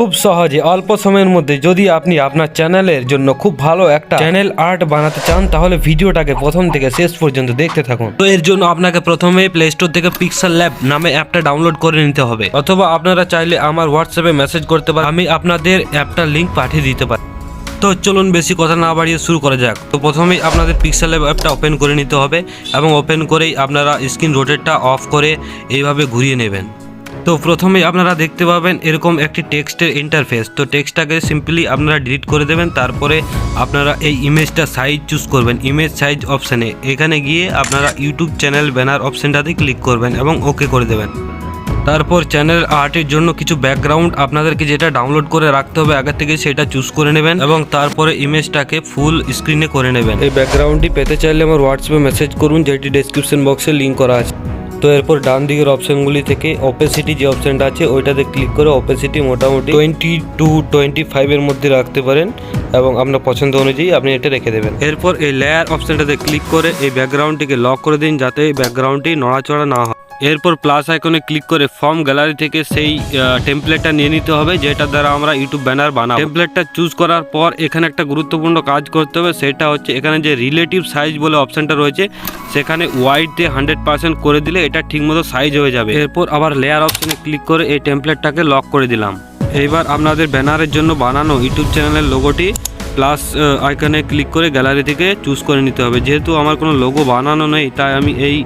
খুব সহজে অল্প সময়ের মধ্যে যদি আপনি আপনার চ্যানেলের জন্য খুব ভালো একটা চ্যানেল আর্ট বানাতে চান তাহলে ভিডিওটাকে প্রথম থেকে শেষ পর্যন্ত দেখতে থাকুন। তো এর জন্য আপনাকে প্রথমে প্লে স্টোর থেকে পিক্সেল ল্যাব নামে অ্যাপটা ডাউনলোড করে নিতে হবে, অথবা আপনারা চাইলে আমার হোয়াটসঅ্যাপে মেসেজ করতে পারেন, আমি আপনাদের অ্যাপটার লিঙ্ক পাঠিয়ে দিতে পারি। তো চলুন বেশি কথা না বাড়িয়ে শুরু করা যাক। তো প্রথমেই আপনাদের পিক্সেল ল্যাব অ্যাপটা ওপেন করে নিতে হবে এবং ওপেন করেই আপনারা স্ক্রিন রোটেটটা অফ করে এইভাবে ঘুরিয়ে নেবেন। তো প্রথমেই আপনারা দেখতে পাবেন এরকম একটি টেক্সটের ইন্টারফেস। তো টেক্সটটাকে সিম্পলি আপনারা ডিলিট করে দেবেন। তারপরে আপনারা এই ইমেজটা সাইজ চুজ করবেন, ইমেজ সাইজ অপশানে এখানে গিয়ে আপনারা ইউটিউব চ্যানেল ব্যানার অপশানটাতে ক্লিক করবেন এবং ওকে করে দেবেন। তারপর চ্যানেল আর্টের জন্য কিছু ব্যাকগ্রাউন্ড আপনাদেরকে যেটা ডাউনলোড করে রাখতে হবে আগে থেকে সেটা চুজ করে নেবেন এবং তারপরে ইমেজটাকে ফুল স্ক্রিনে করে নেবেন। এই ব্যাকগ্রাউন্ডটি পেতে চাইলে আমার হোয়াটসঅ্যাপে মেসেজ করুন, যেটি ডেসক্রিপশন বক্সে লিঙ্ক করা আছে। তো এরপর ডান দিকের অপশানগুলি থেকে অপেসিটি যে অপশানটা আছে ওইটাতে ক্লিক করে অপেসিটি মোটামুটি 20 to 25 মধ্যে রাখতে পারেন এবং আপনার পছন্দ অনুযায়ী আপনি এটা রেখে দেবেন। এরপর এই লেয়ার অপশানটাতে ক্লিক করে এই ব্যাকগ্রাউন্ডটিকে লক করে দিন যাতে এই ব্যাকগ্রাউন্ডটি নড়াচড়া না হয়। এরপর প্লাস আইকনে ক্লিক করে ফর্ম গ্যালারি থেকে সেই টেমপ্লেটটা নিয়ে নিতে হবে যেটা দ্বারা আমরা ইউটিউব ব্যানার বানাবো। টেমপ্লেটটা চুজ করার পর এখানে একটা গুরুত্বপূর্ণ কাজ করতে হবে, সেটা হচ্ছে এখানে যে রিলেটিভ সাইজ বলে অপশানটা রয়েছে সেখানে ওয়াইড দিয়ে 100% করে দিলে এটা ঠিকমতো সাইজ হয়ে যাবে। এরপর আবার লেয়ার অপশানে ক্লিক করে এই টেমপ্লেটটাকে লক করে দিলাম। এইবার আপনাদের ব্যানারের জন্য বানানো ইউটিউব চ্যানেলের লোগোটি প্লাস আইকনে ক্লিক করে গ্যালারি থেকে চুজ করে নিতে হবে। যেহেতু আমার কোনো লোগো বানানো নেই তাই আমি এই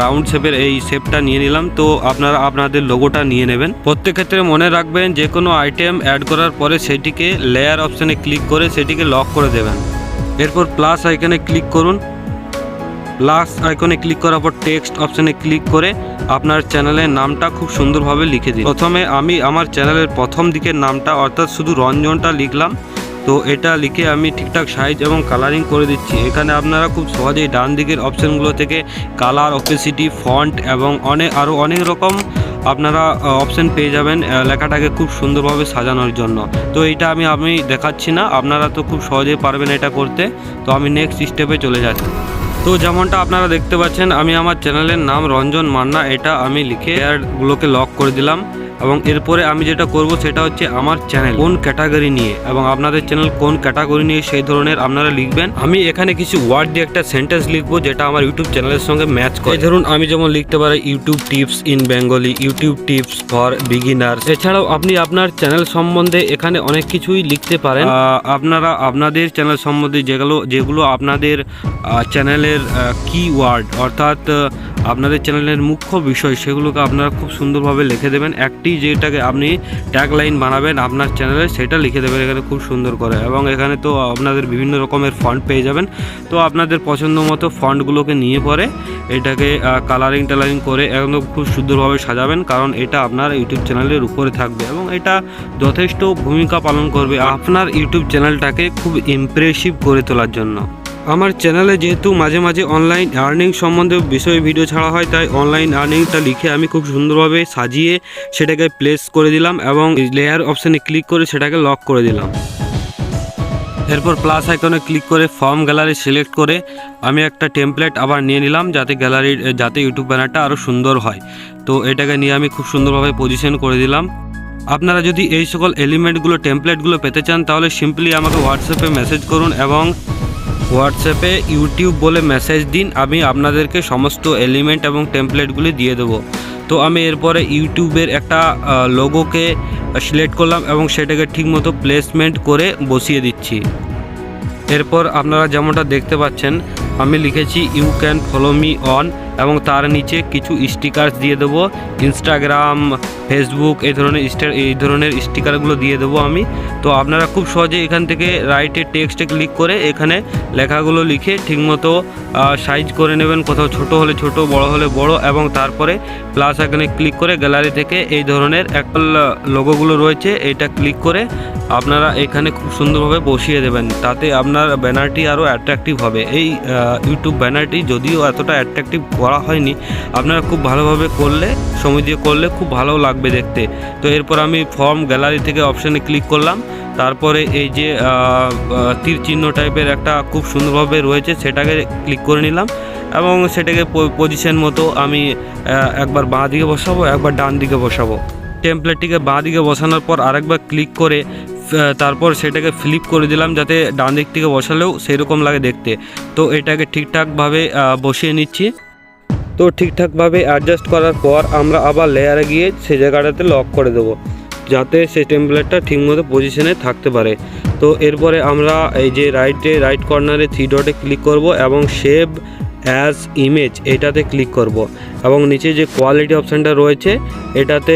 রাউন্ড শেপের এই শেপটা নিয়ে নিলাম। তো আপনারা আপনাদের লোগোটা নিয়ে নেবেন। প্রত্যেক ক্ষেত্রে মনে রাখবেন যে কোনো আইটেম অ্যাড করার পরে সেটিকে লেয়ার অপশানে ক্লিক করে সেটিকে লক করে দেবেন। এরপর প্লাস আইকনে ক্লিক করুন। প্লাস আইকনে ক্লিক করার পর টেক্সট অপশানে ক্লিক করে আপনার চ্যানেলের নামটা খুব সুন্দরভাবে লিখে দিন। প্রথমে আমি আমার চ্যানেলের প্রথম দিকের নামটা অর্থাৎ শুধু রঞ্জনটা লিখলাম। তো এটা লিখে আমি ঠিকঠাক সাইজ এবং কালারিং করে দিচ্ছি। এখানে আপনারা খুব সহজেই ডান দিকের অপশানগুলো থেকে কালার, অপেসিটি, ফন্ট এবং আরও অনেক রকম আপনারা অপশান পেয়ে যাবেন লেখাটাকে খুব সুন্দরভাবে সাজানোর জন্য। তো এইটা আমি দেখাচ্ছি না, আপনারা তো খুব সহজেই পারবেন এটা করতে। তো আমি নেক্সট স্টেপে চলে যাচ্ছি। তো যেমনটা আপনারা দেখতে পাচ্ছেন আমি আমার চ্যানেলের নাম রঞ্জন মান্না এটা আমি লিখে এয়ারগুলোকে লক করে দিলাম এবং এরপরে আমি যেটা করব সেটা হচ্ছে আমার চ্যানেল কোন ক্যাটাগরি নিয়ে এবং আপনাদের চ্যানেল কোন ক্যাটাগরি নিয়ে সেই ধরনের আপনারা লিখবেন। আমি এখানে কিছু ওয়ার্ড দিয়ে একটা সেন্টেন্স লিখবো যেটা আমার ইউটিউব চ্যানেলের সঙ্গে ম্যাচ করে। ধরুন আমি যেমন লিখতে পারি YouTube tips in Bengali, YouTube tips for beginners. এছাড়াও আপনি আপনার চ্যানেল সম্বন্ধে এখানে অনেক কিছুই লিখতে পারেন। আপনারা আপনাদের চ্যানেল সম্বন্ধে যেগুলো আপনাদের চ্যানেলের কিওয়ার্ড অর্থাৎ আপনাদের চ্যানেলের মুখ্য বিষয় সেগুলোকে আপনারা খুব সুন্দরভাবে লিখে দেবেন। একটি যেটাকে আপনি ট্যাগ লাইন বানাবেন আপনার চ্যানেলে সেটা লিখে দেবেন এখানে খুব সুন্দর করে। এবং এখানে তো আপনাদের বিভিন্ন রকমের ফন্ট পেয়ে যাবেন। তো আপনাদের পছন্দ মতো ফন্টগুলোকে নিয়ে পরে এটাকে কালারিং টালারিং করে একদম খুব সুন্দরভাবে সাজাবেন, কারণ এটা আপনার ইউটিউব চ্যানেলের উপরে থাকবে এবং এটা যথেষ্ট ভূমিকা পালন করবে আপনার ইউটিউব চ্যানেলটাকে খুব ইমপ্রেসিভ করে তোলার জন্য। আমার চ্যানেলে যেহেতু মাঝে মাঝে অনলাইন আর্নিং সম্বন্ধে বিষয়ে ভিডিও ছাড়া হয় তাই অনলাইন আর্নিংটা লিখে আমি খুব সুন্দরভাবে সাজিয়ে সেটাকে প্লেস করে দিলাম এবং লেয়ার অপশানে ক্লিক করে সেটাকে লক করে দিলাম। এরপর প্লাস আইকনে ক্লিক করে ফর্ম গ্যালারি সিলেক্ট করে আমি একটা টেমপ্লেট আবার নিয়ে নিলাম যাতে ইউটিউব ব্যানারটা আরও সুন্দর হয়। তো এটাকে নিয়ে আমি খুব সুন্দরভাবে পজিশন করে দিলাম। আপনারা যদি এই সকল এলিমেন্টগুলো টেমপ্লেটগুলো পেতে চান তাহলে সিম্পলি আমাকে হোয়াটসঅ্যাপে মেসেজ করুন এবং হোয়াটসঅ্যাপে ইউটিউব বলে মেসেজ দিন, আমি আপনাদেরকে সমস্ত এলিমেন্ট এবং টেমপ্লেটগুলি দিয়ে দেবো। তো আমি এরপরে ইউটিউবের একটা লোগোকে সিলেক্ট করলাম এবং সেটাকে ঠিকমতো প্লেসমেন্ট করে বসিয়ে দিচ্ছি। এরপর আপনারা যেমনটা দেখতে পাচ্ছেন আমি লিখেছি you can follow me on এবং তার নিচে কিছু স্টিকার্স দিয়ে দেবো, ইনস্টাগ্রাম, ফেসবুক এই ধরনের স্টিকারগুলো দিয়ে দেবো আমি। তো আপনারা খুব সহজে এখান থেকে রাইটে টেক্সটে ক্লিক করে এখানে লেখাগুলো লিখে ঠিকমতো সাইজ করে নেবেন, কোথাও ছোট হলে ছোট, বড় হলে বড় এবং তারপরে প্লাস এখানে ক্লিক করে গ্যালারি থেকে এই ধরনের একটা লোগোগুলো রয়েছে এটা ক্লিক করে আপনারা এখানে খুব সুন্দরভাবে বসিয়ে দেবেন। তাতে আপনার ব্যানারটি আরও অ্যাট্রাকটিভ হবে। এই ইউটিউব ব্যানারটি যদিও এতটা অ্যাট্রাকটিভ করা হয়নি, আপনারা খুব ভালোভাবে করলে, সময় দিয়ে করলে খুব ভালো লাগবে দেখতে। তো এরপর আমি ফর্ম গ্যালারি থেকে অপশানে ক্লিক করলাম, তারপরে এই যে তীর চিহ্ন টাইপের একটা খুব সুন্দরভাবে রয়েছে সেটাকে ক্লিক করে নিলাম এবং সেটাকে পজিশন মতো আমি একবার বাঁ দিকে বসাবো একবার ডান দিকে বসাবো। টেমপ্লেটটিকে বাঁ দিকে বসানোর পর আরেকবার ক্লিক করে তারপর সেটাকে ফ্লিপ করে দিলাম, যাতে ডান দিক থেকে বসালেও সেরকম লাগে দেখতে। তো এটাকে ঠিকঠাকভাবে বসিয়ে নিচ্ছি। তো ঠিকঠাকভাবে অ্যাডজাস্ট করার পর আমরা আবার লেয়ারে গিয়ে সেই জায়গাটাতে লক করে দেবো, যাতে সেই টেমপ্লেটটা ঠিকমতো পজিশনে থাকতে পারে। তো এরপরে আমরা এই যে রাইট কর্নারে 3 ডটে ক্লিক করব এবং সেভ অ্যাজ ইমেজ এটাতে ক্লিক করব এবং নিচে যে কোয়ালিটি অপশানটা রয়েছে এটাতে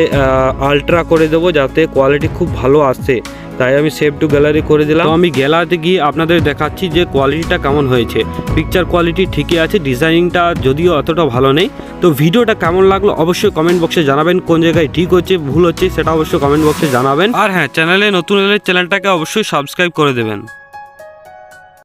আলট্রা করে দেবো, যাতে কোয়ালিটি খুব ভালো আসে। তাই আমি সেভ টু গ্যালারি করে দিলাম। তো আমি গ্যালারিতে গিয়ে আপনাদের দেখাচ্ছি যে কোয়ালিটিটা কেমন হয়েছে। পিকচার কোয়ালিটি ঠিকই আছে, ডিজাইনিংটা যদিও অতটা ভালো নেই। তো ভিডিওটা কেমন লাগলো অবশ্যই কমেন্ট বক্সে জানাবেন, কোন জায়গায় ঠিক হচ্ছে ভুল হচ্ছে সেটা অবশ্যই কমেন্ট বক্সে জানাবেন। আর হ্যাঁ, চ্যানেলে নতুন এলে চ্যানেলটাকে অবশ্যই সাবস্ক্রাইব করে দেবেন।